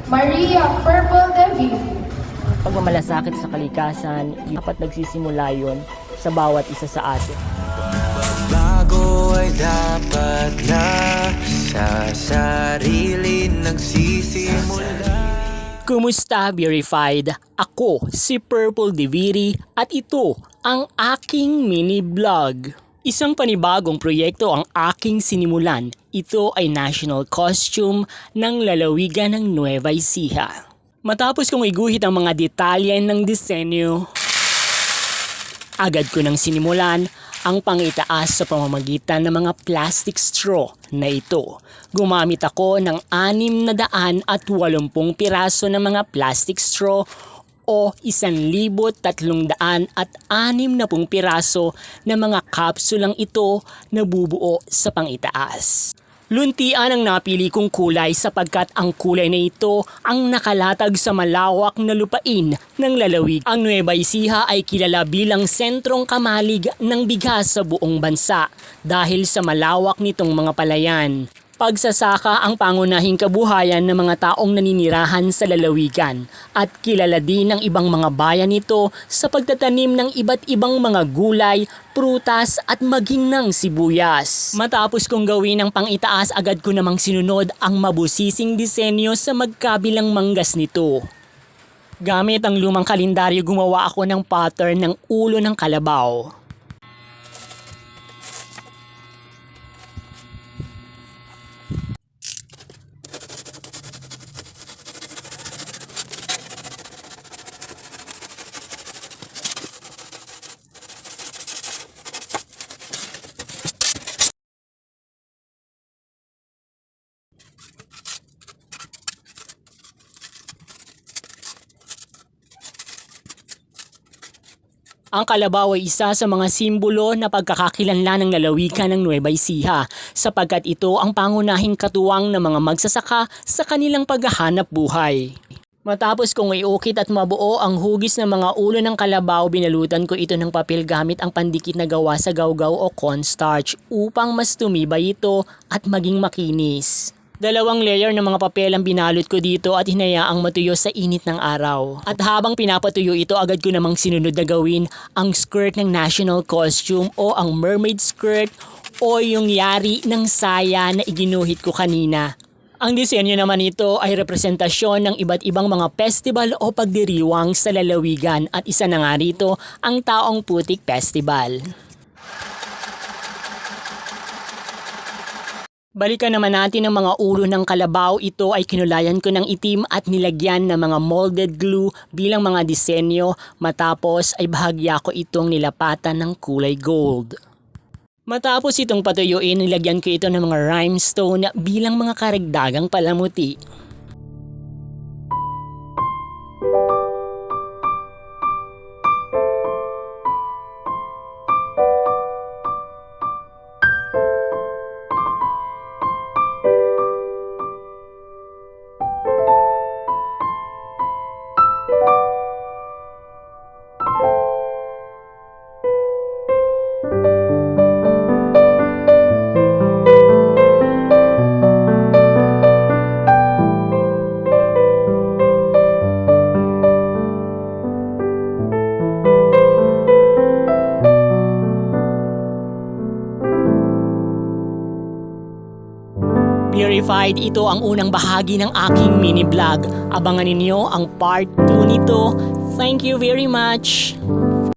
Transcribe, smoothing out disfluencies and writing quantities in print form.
Maria Purple Devi. Pagmamalasakit sa kalikasan, dapat nagsisimula yun sa bawat isa sa atin. Bago ay dapat na sa sarili nagsisimula. Kumusta, Verified? Ako si Purple Diviri at ito ang aking mini vlog. Isang panibagong proyekto ang aking sinimulan. Ito ay national costume ng lalawigan ng Nueva Ecija. Matapos kong iguhit ang mga detalye ng disenyo, agad ko nang sinimulan ang pangitaas sa pamamagitan ng mga plastic straw na ito. Gumamit ako ng 680 piraso ng mga plastic straw o 1,360 piraso ng mga kapsulang ito na bubuo sa pangitaas. Luntian ang napili kong kulay sapagkat ang kulay na ito ang nakalatag sa malawak na lupain ng lalawig. Ang Nueva Ecija ay kilala bilang sentrong kamalig ng bigas sa buong bansa dahil sa malawak nitong mga palayan. Pagsasaka ang pangunahing kabuhayan ng mga taong naninirahan sa lalawigan at kilala din ng ibang mga bayan nito sa pagtatanim ng iba't ibang mga gulay, prutas at maging ng sibuyas. Matapos kong gawin ang pangitaas, agad ko namang sinunod ang mabusising disenyo sa magkabilang manggas nito. Gamit ang lumang kalendaryo, gumawa ako ng pattern ng ulo ng kalabaw. Ang kalabaw ay isa sa mga simbolo na pagkakakilanlan ng lalawigan ng Nueva Ecija sapagkat ito ang pangunahing katuwang ng mga magsasaka sa kanilang paghahanap buhay. Matapos kong iukit at mabuo ang hugis ng mga ulo ng kalabaw, binalutan ko ito ng papel gamit ang pandikit na gawa sa gawgaw o cornstarch upang mas tumibay ito at maging makinis. 2 layer ng mga papel ang binalot ko dito at hinayaang matuyo sa init ng araw. At habang pinapatuyo ito, agad ko namang sinunod na gawin ang skirt ng national costume o ang mermaid skirt o yung yari ng saya na iginuhit ko kanina. Ang disenyo naman ito ay representasyon ng iba't ibang mga festival o pagdiriwang sa lalawigan at isa na nga rito ang Taong Putik Festival. Balikan naman natin ang mga ulo ng kalabaw. Ito ay kinulayan ko ng itim at nilagyan ng mga molded glue bilang mga disenyo. Matapos ay bahagya ko itong nilapatan ng kulay gold. Matapos itong patuyuin, nilagyan ko ito ng mga rhinestone bilang mga karagdagang palamuti. Verified, ito ang unang bahagi ng aking mini vlog. Abangan ninyo ang part 2 nito. Thank you very much!